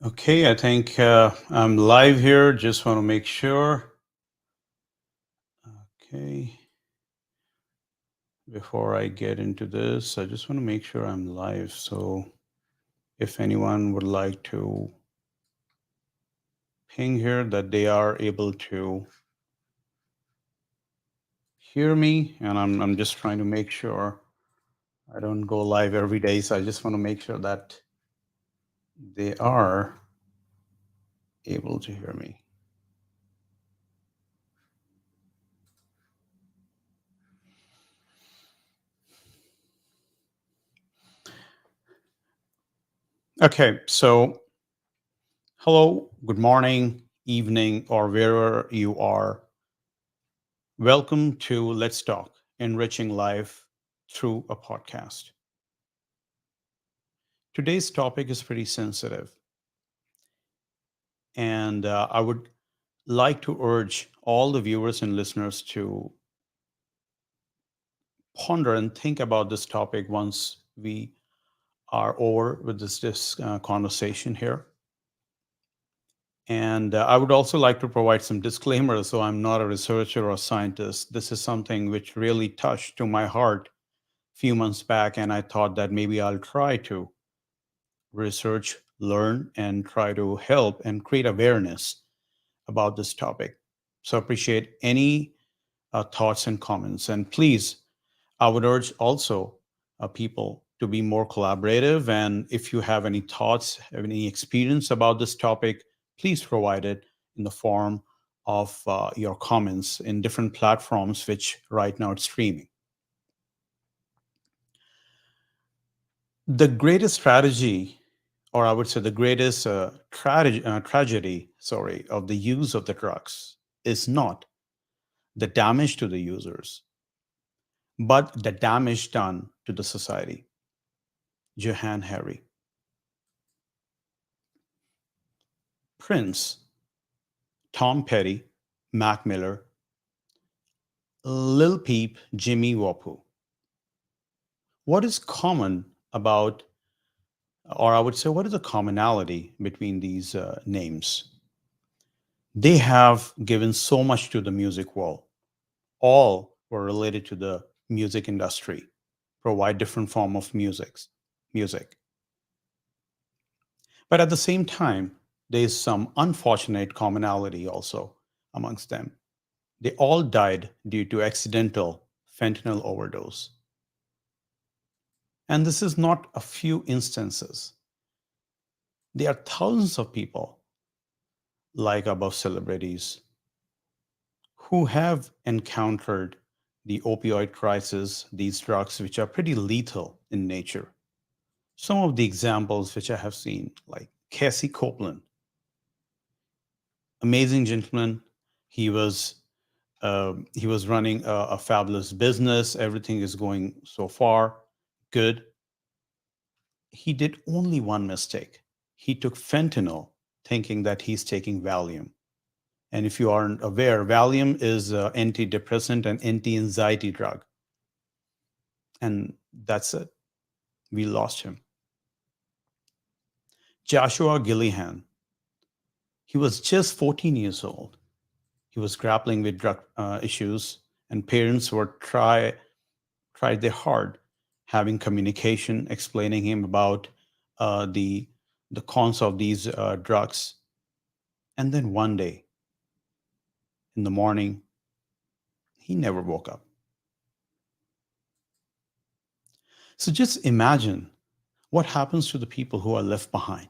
Okay, I think I'm live here. Just want to make sure. Okay, before I get into this, I just want to make sure I'm live. So if anyone would like to ping here that they are able to hear me, and I'm just trying to make sure I don't go live every day. So I just want to make sure that they are able to hear me. Okay, so hello, good morning, evening, or wherever you are. Welcome to Let's Talk, enriching life through a podcast. Today's topic is pretty sensitive, and I would like to urge all the viewers and listeners to ponder and think about this topic once we are over with this conversation here. And I would also like to provide some disclaimers. So I'm not a researcher or scientist. This is something which really touched to my heart a few months back, and I thought that maybe I'll try to research, learn, and try to help and create awareness about this topic. So appreciate any thoughts and comments. And please, I would urge also people to be more collaborative. And if you have any thoughts, have any experience about this topic, please provide it in the form of your comments in different platforms, which right now it's streaming. The greatest strategy, or I would say the greatest tragedy, sorry, of the use of the drugs is not the damage to the users, but the damage done to the society. Johan Harry, Prince, Tom Petty, Mac Miller, Lil Peep, Jimmy Wapu. What is common about, or I would say, what is the commonality between these names? They have given so much to the music world. All were related to the music industry, provide different form of music. But at the same time, there is some unfortunate commonality also amongst them. They all died due to accidental fentanyl overdose. And this is not a few instances. There are thousands of people, like above celebrities, who have encountered the opioid crisis, these drugs, which are pretty lethal in nature. Some of the examples which I have seen, like Cassie Copeland, amazing gentleman. He was he was running a fabulous business. Everything is going so far good. He did only one mistake. He took fentanyl, thinking that he's taking Valium. And if you aren't aware, Valium is an antidepressant and anti-anxiety drug. And that's it. We lost him. Joshua Gillihan. He was just 14 years old. He was grappling with drug issues, and parents were tried their hard having communication, explaining him about uh, the the cons of these drugs. And then one day in the morning, he never woke up. So just imagine what happens to the people who are left behind.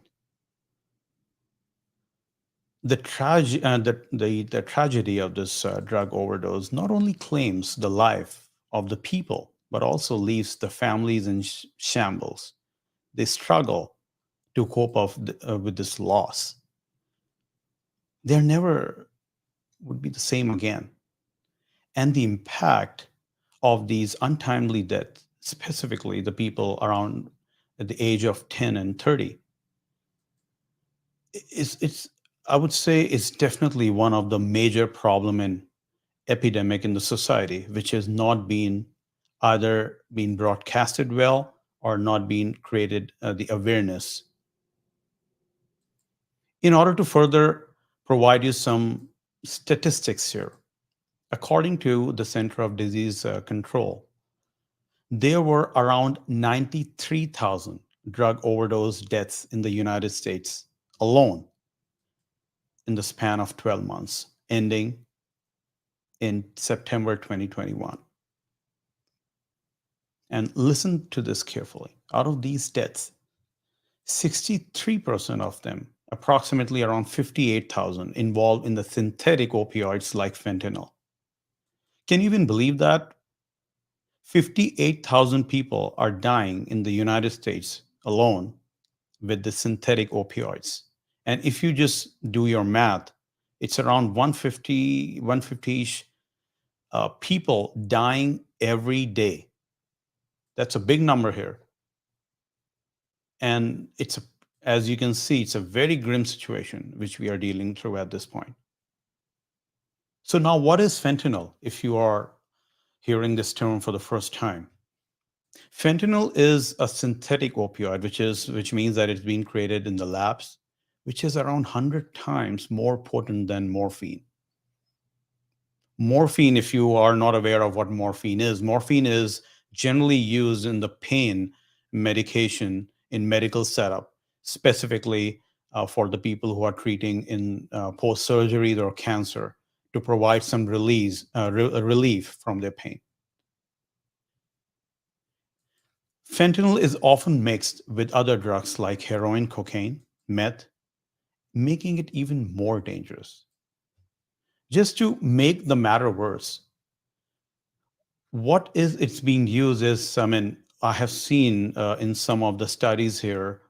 The tragedy of this drug overdose not only claims the life of the people, but also leaves the families in shambles. They struggle to cope with this loss. They're never would be the same again. And the impact of these untimely deaths, specifically the people around at the age of 10 and 30, it's I would say it's definitely one of the major problem and epidemic in the society, which has not been either been broadcasted well or not been created the awareness. In order to further provide you some statistics here, according to the Center of Disease Control, there were around 93,000 drug overdose deaths in the United States alone in the span of 12 months, ending in September 2021. And listen to this carefully. Out of these deaths, 63% of them, approximately around 58,000, involved in the synthetic opioids like fentanyl. Can you even believe that? 58,000 people are dying in the United States alone with the synthetic opioids. And if you just do your math, it's around 150-ish people dying every day. That's a big number here. And as you can see, it's a very grim situation which we are dealing through at this point. So now what is fentanyl if you are hearing this term for the first time? Fentanyl is a synthetic opioid, which means that it's been created in the labs, which is around 100 times more potent than morphine. Morphine, if you are not aware of what morphine is generally used in the pain medication in medical setup, specifically for the people who are treating in post-surgery or cancer to provide some relief from their pain. Fentanyl is often mixed with other drugs like heroin, cocaine, meth, making it even more dangerous. Just to make the matter worse, what is it's being used is, I have seen in some of the studies here,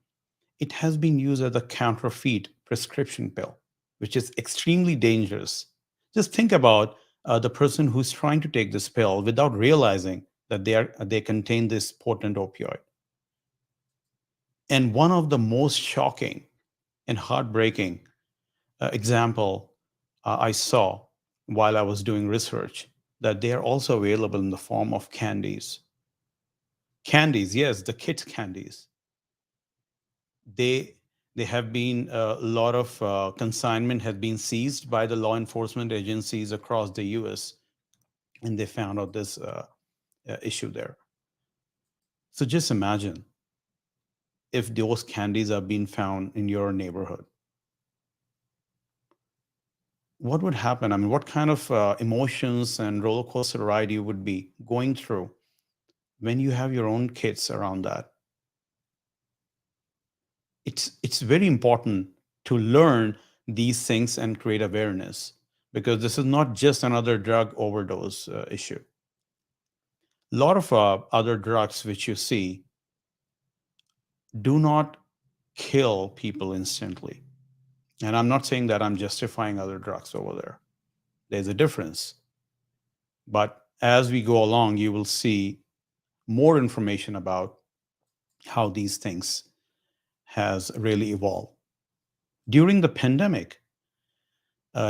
it has been used as a counterfeit prescription pill, which is extremely dangerous. Just think about the person who's trying to take this pill without realizing that they contain this potent opioid. And one of the most shocking and heartbreaking example I saw while I was doing research, that they are also available in the form of candies. Candies, yes, the kids' candies. They they have been a lot of consignment has been seized by the law enforcement agencies across the U.S. and they found out this issue there. So just imagine if those candies are being found in your neighborhood. What would happen? I mean, what kind of emotions and roller coaster ride you would be going through when you have your own kids around that? It's very important to learn these things and create awareness, because this is not just another drug overdose issue. A lot of other drugs which you see do not kill people instantly. And I'm not saying that I'm justifying other drugs over there. There's a difference. But as we go along, you will see more information about how these things has really evolved. During the pandemic,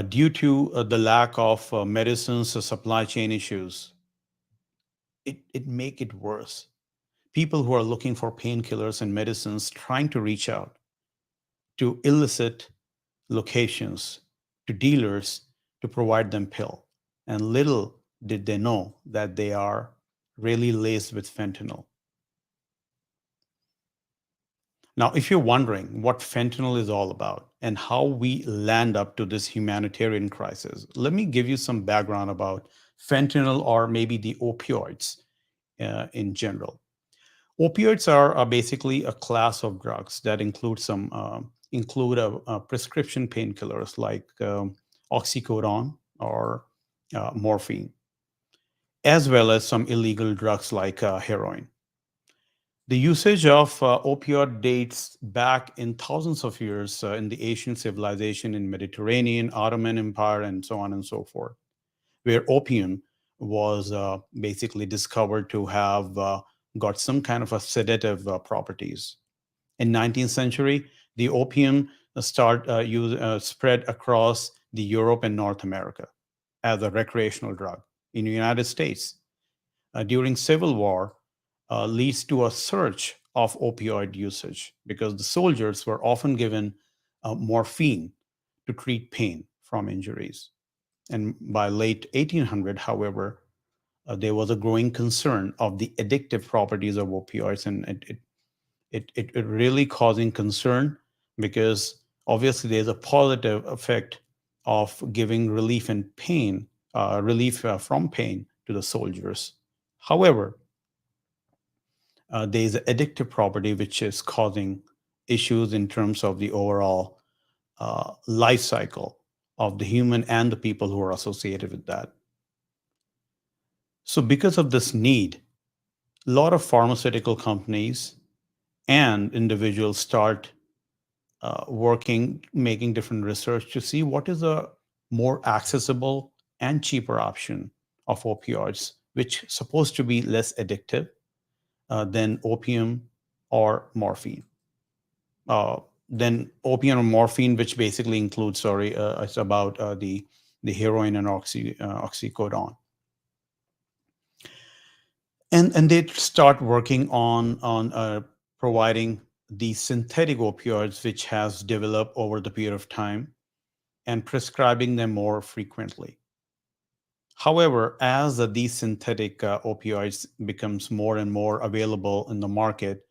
due to the lack of medicines or supply chain issues, it make it worse. People who are looking for painkillers and medicines trying to reach out to illicit locations, to dealers to provide them pill. And little did they know that they are really laced with fentanyl. Now, if you're wondering what fentanyl is all about and how we land up to this humanitarian crisis, let me give you some background about fentanyl, or maybe the opioids in general. Opioids are basically a class of drugs that include prescription painkillers like oxycodone or morphine, as well as some illegal drugs like heroin. The usage of opioid dates back in thousands of years in the Asian civilization, in Mediterranean, Ottoman Empire, and so on and so forth, where opium was basically discovered to have got some kind of a sedative properties. In 19th century, the opium spread across the Europe and North America as a recreational drug. In the United States, during Civil War, leads to a surge of opioid usage because the soldiers were often given morphine to treat pain from injuries. And by late 1800, however, there was a growing concern of the addictive properties of opioids, and it really causing concern because obviously there's a positive effect of giving relief and pain, relief from pain to the soldiers. However, there is an addictive property which is causing issues in terms of the overall life cycle of the human and the people who are associated with that. So, because of this need, a lot of pharmaceutical companies and individuals start working, making different research to see what is a more accessible and cheaper option of opioids, which is supposed to be less addictive than opium or morphine. Then opium or morphine, which basically includes, it's about the heroin and oxycodone. And they start working on providing the synthetic opioids, which has developed over the period of time, and prescribing them more frequently. However, as these synthetic opioids becomes more and more available in the market,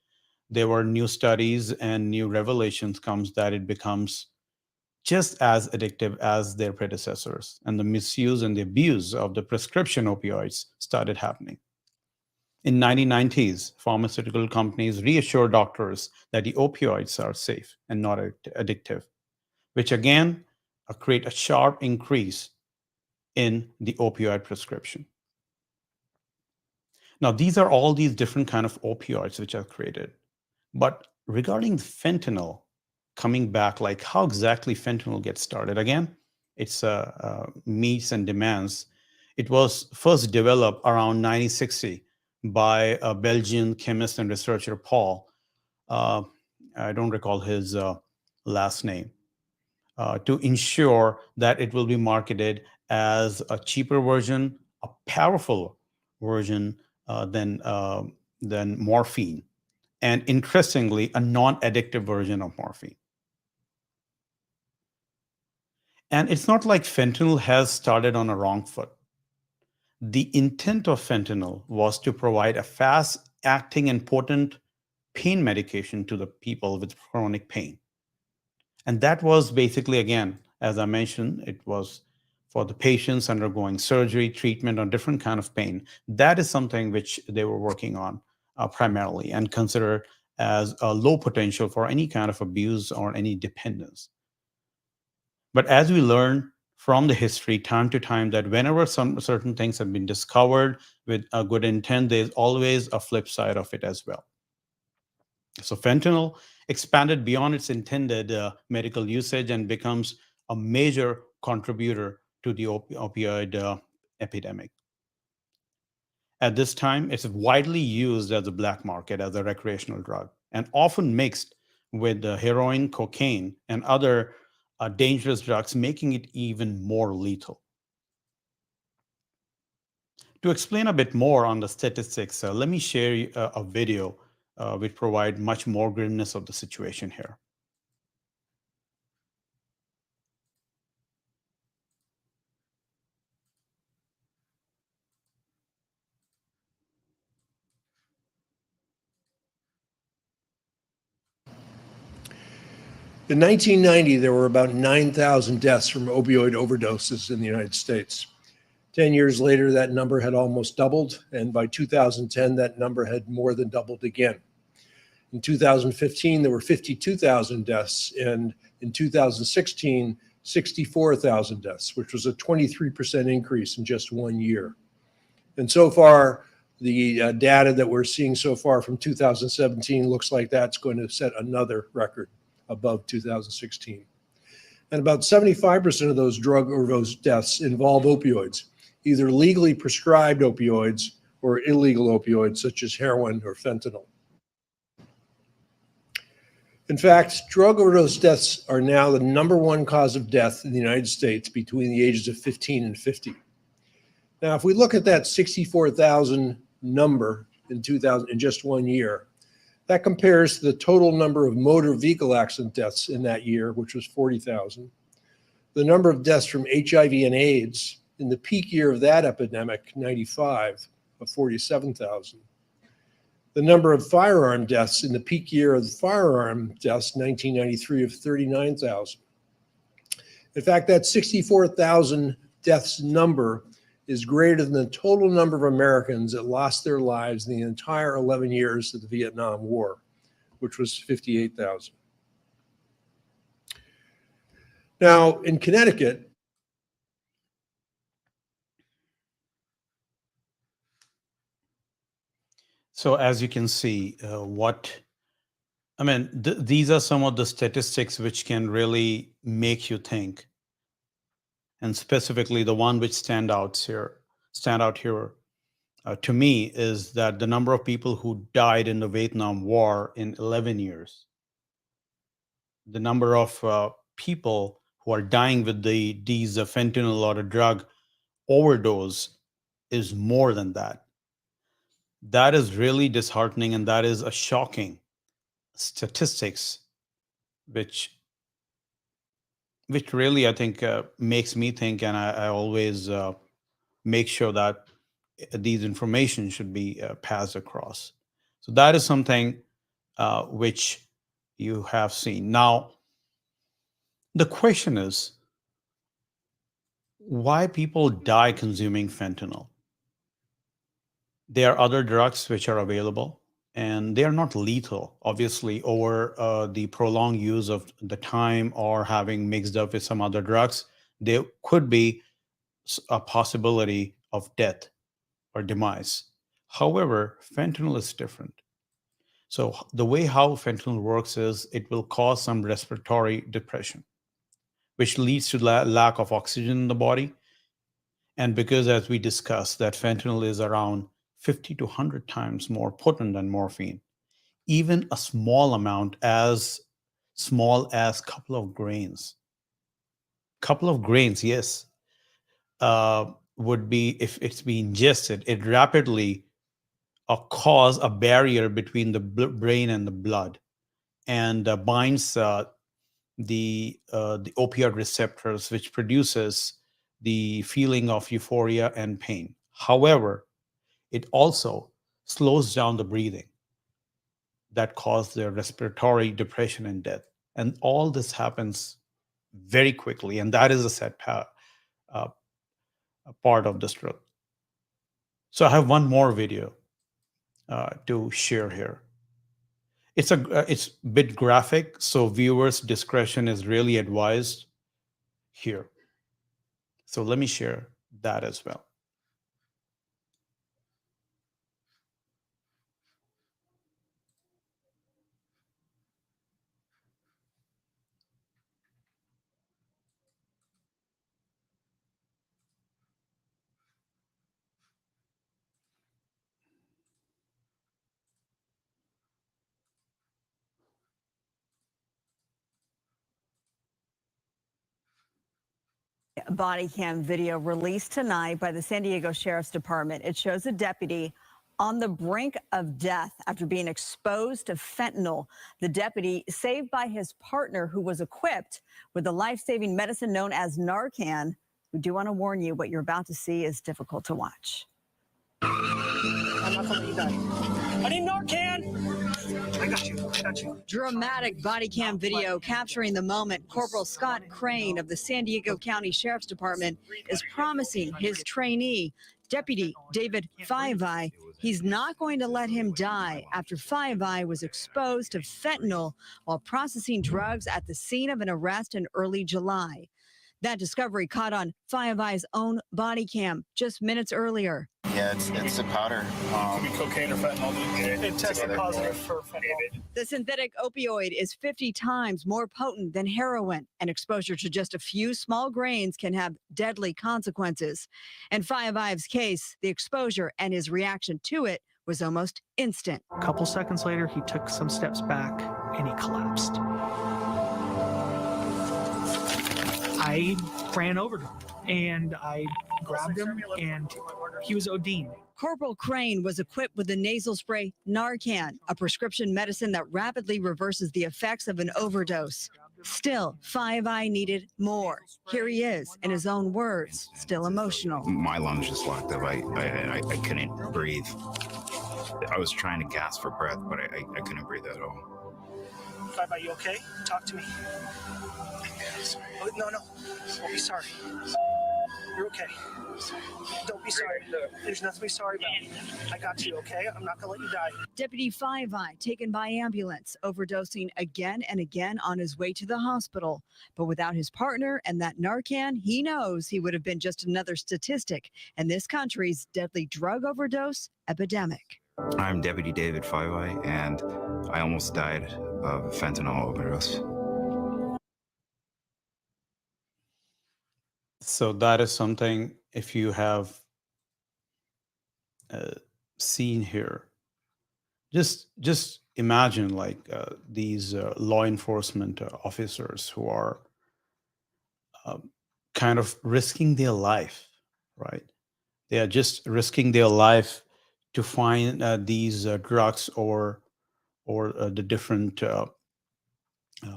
there were new studies and new revelations comes that it becomes just as addictive as their predecessors, and the misuse and the abuse of the prescription opioids started happening. In 1990s, pharmaceutical companies reassured doctors that the opioids are safe and not addictive, which again create a sharp increase in the opioid prescription. Now, these are all these different kind of opioids which are created. But regarding fentanyl, coming back, like how exactly fentanyl gets started? Again, it's meets and demands. It was first developed around 1960 by a Belgian chemist and researcher, Paul. I don't recall his last name. To ensure that it will be marketed as a cheaper version, a powerful version than morphine, and interestingly, a non-addictive version of morphine. And it's not like fentanyl has started on a wrong foot. The intent of fentanyl was to provide a fast-acting and potent pain medication to the people with chronic pain. And that was basically, again, as I mentioned, it was for the patients undergoing surgery, treatment, or different kind of pain. That is something which they were working on primarily and considered as a low potential for any kind of abuse or any dependence. But as we learn from the history, time to time, that whenever some certain things have been discovered with a good intent, there's always a flip side of it as well. So fentanyl expanded beyond its intended medical usage and becomes a major contributor to the opioid epidemic. At this time, it's widely used as a black market, as a recreational drug, and often mixed with heroin, cocaine, and other dangerous drugs, making it even more lethal. To explain a bit more on the statistics, let me share a video which provide much more grimness of the situation here. In 1990, there were about 9,000 deaths from opioid overdoses in the United States. 10 years later, that number had almost doubled, and by 2010, that number had more than doubled again. In 2015, there were 52,000 deaths, and in 2016, 64,000 deaths, which was a 23% increase in just 1 year. And so far, the data that we're seeing so far from 2017 looks like that's going to set another record above 2016. And about 75% of those drug overdose deaths involve opioids, either legally prescribed opioids or illegal opioids such as heroin or fentanyl. In fact, drug overdose deaths are now the #1 cause of death in the United States between the ages of 15 and 50. Now, if we look at that 64,000 number in just 1 year, That compares to the total number of motor vehicle accident deaths in that year, which was 40,000. The number of deaths from HIV and AIDS in the peak year of that epidemic, 95, of 47,000. The number of firearm deaths in the peak year of the firearm deaths, 1993, of 39,000. In fact, that 64,000 deaths number is greater than the total number of Americans that lost their lives in the entire 11 years of the Vietnam War, which was 58,000. Now, in Connecticut, So as you can see, these are some of the statistics which can really make you think. And specifically, the one which stand out here to me is that the number of people who died in the Vietnam War in 11 years, the number of people who are dying with these fentanyl or a drug overdose is more than that. That is really disheartening, and that is a shocking statistics, which really I think makes me think, and I always make sure that these information should be passed across. So that is something which you have seen. Now, the question is, why people die consuming fentanyl? There are other drugs which are available, and they are not lethal, obviously, over the prolonged use of the time or having mixed up with some other drugs. There could be a possibility of death or demise. However, fentanyl is different. So the way how fentanyl works is it will cause some respiratory depression, which leads to lack of oxygen in the body. And because, as we discussed, that fentanyl is around 50 to 100 times more potent than morphine, even a small amount, as small as couple of grains, yes, would be, if it's being ingested, it rapidly cause a barrier between the brain and the blood, and binds the opioid receptors, which produces the feeling of euphoria and pain. However, it also slows down the breathing that causes the respiratory depression and death. And all this happens very quickly, and that is a uh, part of this truth. So I have one more video to share here. It's a bit graphic, so viewers' discretion is really advised here. So let me share that as well. Body cam video released tonight by the San Diego Sheriff's Department. It shows a deputy on the brink of death after being exposed to fentanyl. The deputy saved by his partner, who was equipped with the life-saving medicine known as Narcan. We do want to warn you, what you're about to see is difficult to watch. I'm not gonna let you die. I need Narcan! I got you. Dramatic body cam video capturing the moment Corporal Scott Crane of the San Diego County Sheriff's Department is promising his trainee, Deputy David Five-Eye, he's not going to let him die after Five-Eye was exposed to fentanyl while processing drugs at the scene of an arrest in early July. That discovery caught on Five-Eye's own body cam just minutes earlier. Yeah, it's a powder. Could be cocaine or fentanyl. It tested positive for fentanyl. The synthetic opioid is 50 times more potent than heroin, and exposure to just a few small grains can have deadly consequences. In Five-Eye's case, the exposure and his reaction to it was almost instant. A couple seconds later, he took some steps back and he collapsed. I ran over to him and I grabbed him and he was ODing. Corporal Crane was equipped with the nasal spray Narcan, a prescription medicine that rapidly reverses the effects of an overdose. Still, Five Eye needed more. Here he is, in his own words, still emotional. My lungs just locked up. I couldn't breathe. I was trying to gasp for breath, but I couldn't breathe at all. Five, are you okay? Talk to me. Oh, no. Don't be sorry. You're okay. Don't be sorry. There's nothing to be sorry about. I got you, okay? I'm not going to let you die. Deputy Five Eye taken by ambulance, overdosing again and again on his way to the hospital. But without his partner and that Narcan, he knows he would have been just another statistic in this country's deadly drug overdose epidemic. I'm Deputy David Five Eye, and I almost died of fentanyl overdose. So that is something, if you have seen here, just imagine like these law enforcement officers who are kind of risking their life, right? They are just risking their life to find these drugs or the different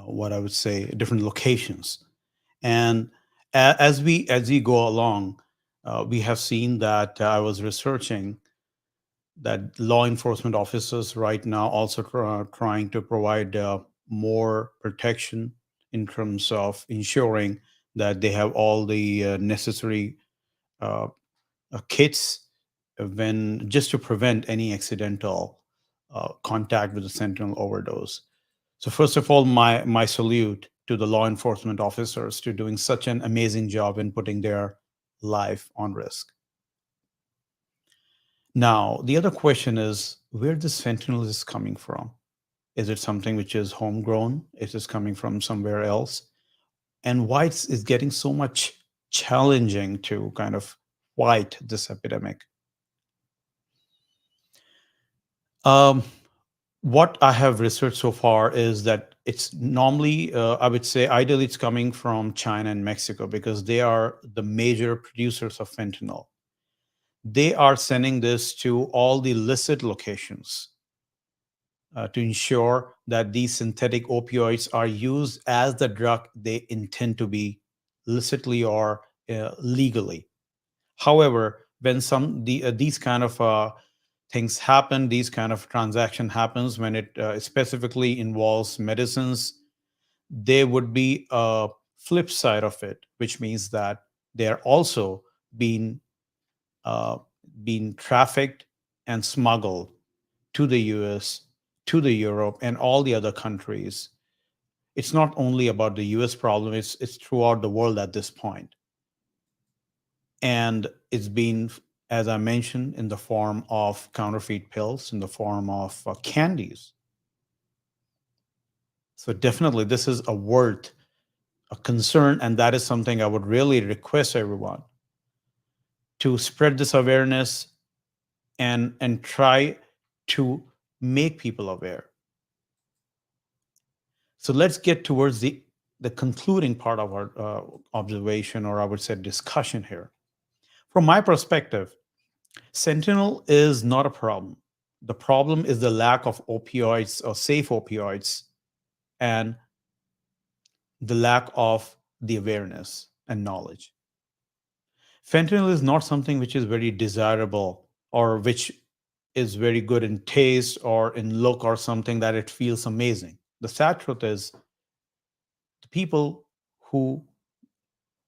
what I would say different locations. And as we go along, we have seen that I was researching that law enforcement officers right now also trying to provide more protection in terms of ensuring that they have all the necessary uh, kits when just to prevent any accidental contact with the fentanyl overdose. So first of all, my salute to the law enforcement officers to doing such an amazing job in putting their life on risk. Now, the other question is where this fentanyl is coming from. Is it something which is homegrown? Is it coming from somewhere else? And why it's getting so much challenging to kind of fight this epidemic? What I have researched so far is that it's normally, I would say, ideally, it's coming from China and Mexico because they are the major producers of fentanyl. They are sending this to all the illicit locations to ensure that these synthetic opioids are used as the drug they intend to be illicitly or legally. However, when these kind of things happen, these kind of transaction happens when it specifically involves medicines, there would be a flip side of it, which means that they're also being being trafficked and smuggled to the US, to the Europe, and all the other countries. It's not only about the US problem, it's throughout the world at this point. And it's been, as I mentioned, in the form of counterfeit pills, in the form of candies. So definitely this is a concern, and that is something I would really request everyone to spread this awareness and try to make people aware. So let's get towards the concluding part of our observation, or I would say discussion here. From my perspective, Sentinel is not a problem. The problem is the lack of opioids or safe opioids and the lack of the awareness and knowledge. Fentanyl is not something which is very desirable or which is very good in taste or in look or something that it feels amazing. The sad truth is the people who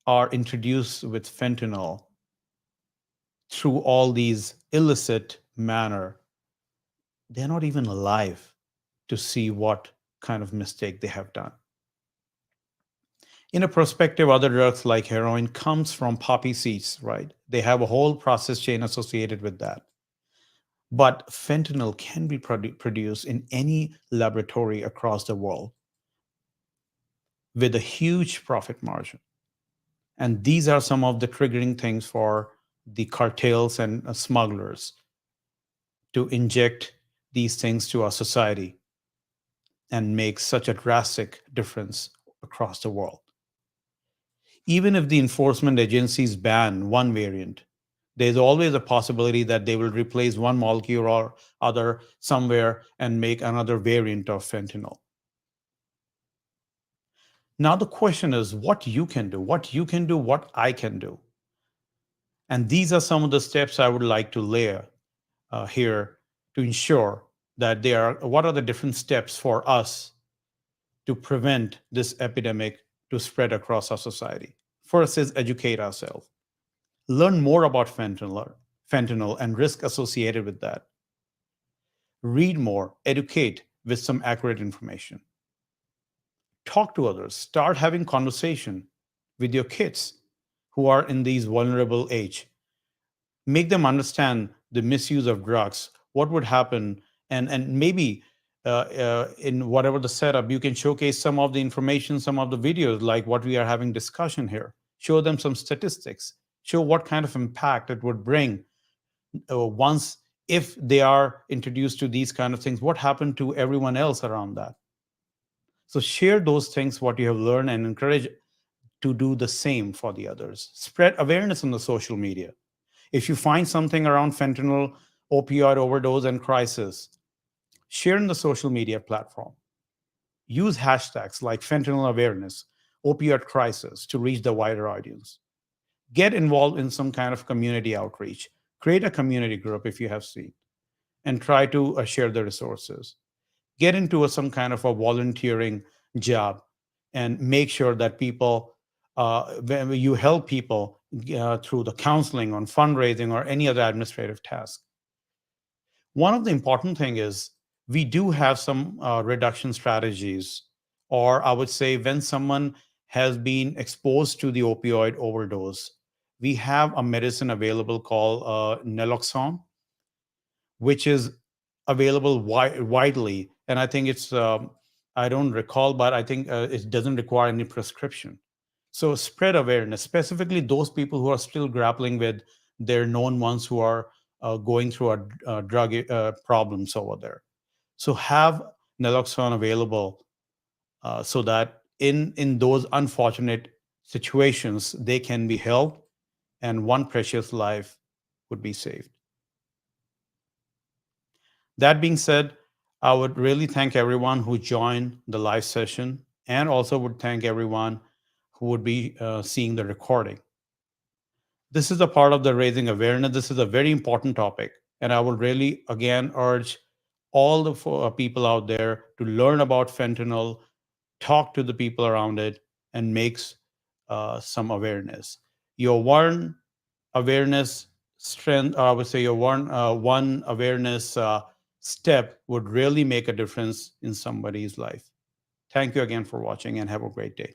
are introduced with fentanyl through all these illicit manner, they're not even alive to see what kind of mistake they have done. In a perspective, other drugs like heroin comes from poppy seeds, right? They have a whole process chain associated with that. But fentanyl can be produced in any laboratory across the world with a huge profit margin. And these are some of the triggering things for the cartels and smugglers to inject these things to our society and make such a drastic difference across the world. Even if the enforcement agencies ban one variant, There's always a possibility that they will replace one molecule or other somewhere and make another variant of fentanyl. Now the question is what you can do, what I can do. And these are some of the steps I would like to lay here to ensure that what are the different steps for us to prevent this epidemic to spread across our society. First is educate ourselves. Learn more about fentanyl and risk associated with that. Read more, educate with some accurate information. Talk to others, start having conversation with your kids who are in these vulnerable age. Make them understand the misuse of drugs, what would happen, and maybe in whatever the setup, you can showcase some of the information, some of the videos like what we are having discussion here. Show them some statistics, show what kind of impact it would bring once, if they are introduced to these kind of things, what happened to everyone else around that. So share those things, what you have learned, and encourage to do the same for the others. Spread awareness on the social media. If you find something around fentanyl, opioid overdose, and crisis, share in the social media platform. Use hashtags like fentanyl awareness, opioid crisis to reach the wider audience. Get involved in some kind of community outreach. Create a community group if you have seen, and try to share the resources. Get into some kind of a volunteering job and make sure that people, when you help people through the counseling on fundraising or any other administrative task. One of the important thing is we do have some reduction strategies, or I would say when someone has been exposed to the opioid overdose, we have a medicine available called naloxone, which is available widely. And I think it's, I don't recall, but I think it doesn't require any prescription. So spread awareness, specifically those people who are still grappling with their known ones who are going through a drug problems over there. So have naloxone available so that in those unfortunate situations, they can be helped and one precious life would be saved. That being said, I would really thank everyone who joined the live session, and also would thank everyone who would be seeing the recording. This is a part of the raising awareness. This is a very important topic, and I will really again urge all the people out there to learn about fentanyl, talk to the people around it, and makes some awareness. Your one awareness strength, I would say your one awareness step would really make a difference in somebody's life. Thank you again for watching, and have a great day.